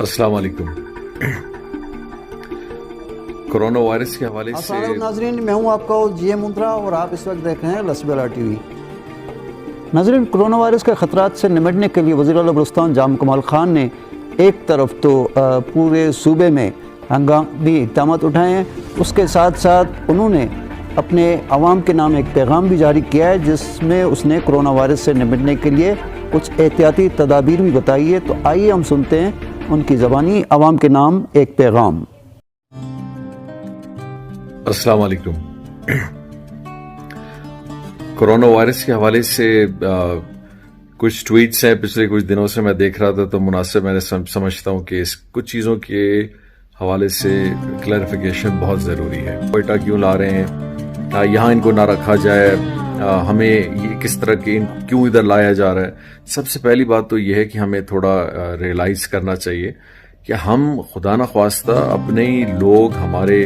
अस्सलाम वालेकुम। Corona virus के हवाले से नाजरीन, मैं हूं आपका GM मुंत्रा और आप इस वक्त देख रहे हैं लसबेला TV। नाजरीन, कोरोना वायरस के ख़तरात से निपटने के लिए वज़ीर आला बलूचिस्तान जाम कमाल ख़ान ने एक तरफ तो पूरे सूबे में हंगामी इक़दाम उठाए हैं, उसके साथ साथ उन्होंने अपने आवाम के नाम एक पैगाम भी जारी किया है जिसमें उसने कोरोना वायरस से निपटने के लिए कुछ एहतियाती तदाबीर भी बताई है। तो आइए हम सुनते हैं उनकी ज़बानी आवाम के नाम एक पैगाम। अस्सलाम वालेकुम। कोरोना वायरस के हवाले से कुछ ट्वीट्स हैं पिछले कुछ दिनों से मैं देख रहा था, तो मुनासिब मैंने समझता हूँ कि कुछ चीज़ों के हवाले से क्लैरिफिकेशन बहुत ज़रूरी है। कोयटा क्यों ला रहे हैं, यहाँ इनको ना रखा जाए, हमें ये किस तरह के क्यों इधर लाया जा रहा है। सबसे पहली बात तो ये है कि हमें थोड़ा रियलाइज़ करना चाहिए कि हम खुदा न ख्वास्ता अपने ही लोग, हमारे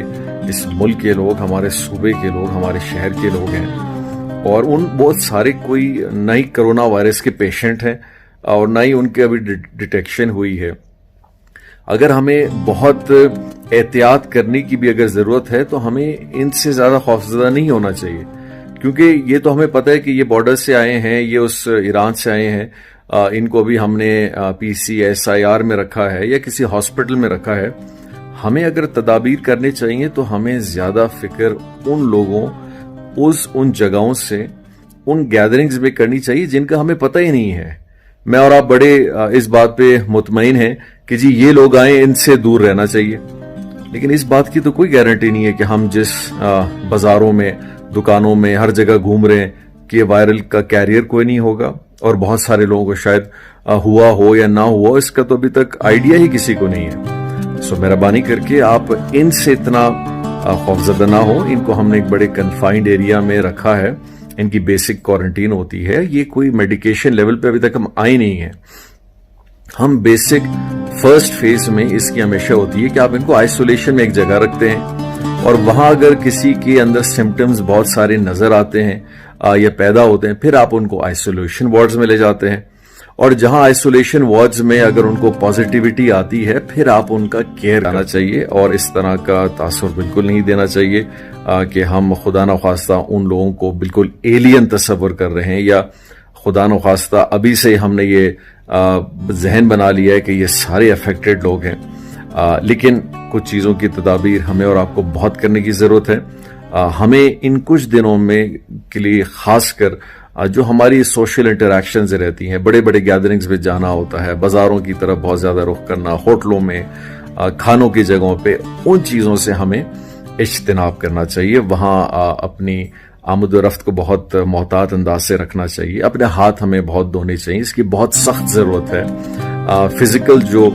इस मुल्क के लोग, हमारे सूबे के लोग, हमारे शहर के लोग हैं, और उन बहुत सारे कोई नई कोरोना वायरस के पेशेंट हैं और ना ही उनके अभी डिटेक्शन हुई है। अगर हमें बहुत एहतियात करने की भी अगर ज़रूरत है तो हमें इनसे ज़्यादा खौफज़दा नहीं होना चाहिए, क्योंकि ये तो हमें पता है कि ये बॉर्डर से आए हैं, ये उस ईरान से आए हैं, इनको भी हमने PCSIR में रखा है या किसी हॉस्पिटल में रखा है। हमें अगर तदाबीर करने चाहिए तो हमें ज़्यादा फिक्र उन लोगों, उन जगहों से, उन गैदरिंग्स में करनी चाहिए जिनका हमें पता ही नहीं है। मैं और आप बड़े इस बात पे मुतमईन हैं कि जी ये लोग आए, इनसे दूर रहना चाहिए, लेकिन इस बात की तो कोई गारंटी नहीं है कि हम जिस बाजारों में, दुकानों में, हर जगह घूम रहे हैं कि वायरल का कैरियर कोई नहीं होगा, और बहुत सारे लोगों को शायद हुआ हो या ना हुआ, इसका तो अभी तक आइडिया ही किसी को नहीं है। सो मेहरबानी करके आप इनसे इतना खौफज़दा ना हो। इनको हमने एक बड़े कन्फाइंड एरिया में रखा है, इनकी बेसिक क्वारंटीन होती है। ये कोई मेडिकेशन लेवल पे अभी तक हम आए नहीं है। हम बेसिक फर्स्ट फेज में इसकी हमेशा होती है कि आप इनको आइसोलेशन में एक जगह रखते हैं, और वहां अगर किसी के अंदर सिम्टम्स बहुत सारे नजर आते हैं या पैदा होते हैं, फिर आप उनको आइसोलेशन वार्ड्स में ले जाते हैं, और जहां आइसोलेशन वार्ड्स में अगर उनको पॉजिटिविटी आती है फिर आप उनका केयर करना चाहिए, और इस तरह का तासुर बिल्कुल नहीं देना चाहिए कि हम खुदा न ख्वास्ता उन लोगों को बिल्कुल एलियन तस्वर कर रहे हैं, या खुदा न ख्वास्ता अभी से हमने ये जहन बना लिया है कि ये सारे अफेक्टेड लोग हैं। लेकिन कुछ चीज़ों की तदाबीर हमें और आपको बहुत करने की ज़रूरत है। हमें इन कुछ दिनों में के लिए खासकर जो हमारी सोशल इंटरेक्शंस रहती हैं, बड़े बड़े गैदरिंग्स में जाना होता है, बाज़ारों की तरफ बहुत ज़्यादा रुख करना, होटलों में, खानों की जगहों पे, उन चीज़ों से हमें इज्तिनाब करना चाहिए। वहाँ अपनी आमद व रफ्त को बहुत मोहतात अंदाज से रखना चाहिए। अपने हाथ हमें बहुत धोने चाहिए, इसकी बहुत सख्त ज़रूरत है। फिज़िकल जो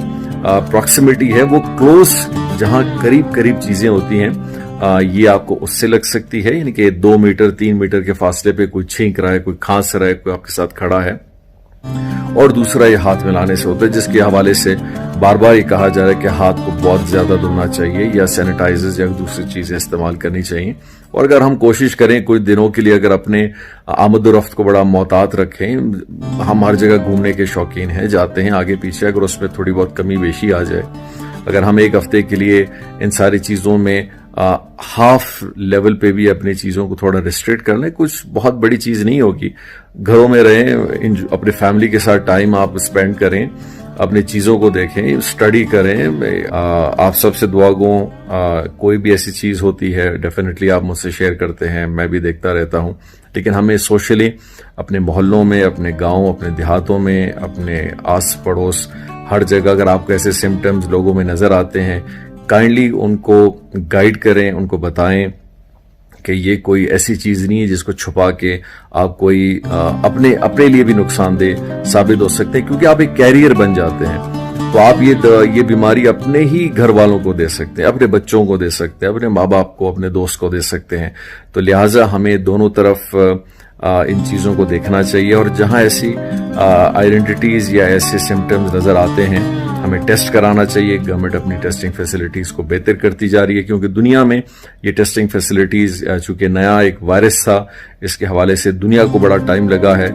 प्रॉक्सिमिटी है, वो क्लोज जहाँ करीब करीब चीज़ें होती हैं, ये आपको उससे लग सकती है, यानी कि 2 मीटर 3 मीटर के फासले पे कोई छींक रहा है, कोई खांस रहा है, कोई आपके साथ खड़ा है, और दूसरा ये हाथ मिलाने से होता है, जिसके हवाले से बार बार ये कहा जा रहा है कि हाथ को बहुत ज्यादा धोना चाहिए या सैनिटाइजर्स या दूसरी चीजें इस्तेमाल करनी चाहिए। और अगर हम कोशिश करें कुछ दिनों के लिए, अगर अपने आमद व रफ्त को बड़ा मोहतात रखें, हम हर जगह घूमने के शौकीन हैं, जाते हैं आगे पीछे, अगर उसमें थोड़ी बहुत कमी बेशी आ जाए, अगर हम एक हफ्ते के लिए इन सारी चीजों में हाफ लेवल पे भी अपनी चीज़ों को थोड़ा रिस्ट्रिक्ट कर लें, कुछ बहुत बड़ी चीज़ नहीं होगी। घरों में रहें, अपने फैमिली के साथ टाइम आप स्पेंड करें, अपनी चीज़ों को देखें, स्टडी करें। आप सबसे दुआ गो, कोई भी ऐसी चीज़ होती है डेफिनेटली आप मुझसे शेयर करते हैं, मैं भी देखता रहता हूँ, लेकिन हमें सोशली अपने मोहल्लों में, अपने गाँव, अपने देहातों में, अपने आस पड़ोस, हर जगह अगर आपको ऐसे सिम्टम्स लोगों में नज़र आते हैं, काइंडली उनको गाइड करें, उनको बताएं कि ये कोई ऐसी चीज़ नहीं है जिसको छुपा के आप कोई अपने लिए भी नुकसानदेह साबित हो सकते हैं, क्योंकि आप एक कैरियर बन जाते हैं। तो आप ये बीमारी अपने ही घर वालों को दे सकते हैं, अपने बच्चों को दे सकते हैं, अपने माँ बाप को, अपने दोस्त को दे सकते हैं। तो लिहाजा हमें दोनों तरफ इन चीज़ों को देखना चाहिए, और जहाँ ऐसी आइडेंटिटीज़ या ऐसे सिम्टम्स नज़र आते हैं हमें टेस्ट कराना चाहिए। गवर्नमेंट अपनी टेस्टिंग फैसिलिटीज को बेहतर करती जा रही है, क्योंकि दुनिया में ये टेस्टिंग फैसिलिटीज चूंकि नया एक वायरस था, इसके हवाले से दुनिया को बड़ा टाइम लगा है।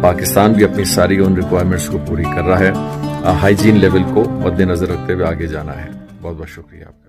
पाकिस्तान भी अपनी सारी उन रिक्वायरमेंट्स को पूरी कर रहा है। ہائیجین لیول کو مد نظر رکھتے ہوئے آگے جانا ہے. بہت بہت شکریہ آپ کا.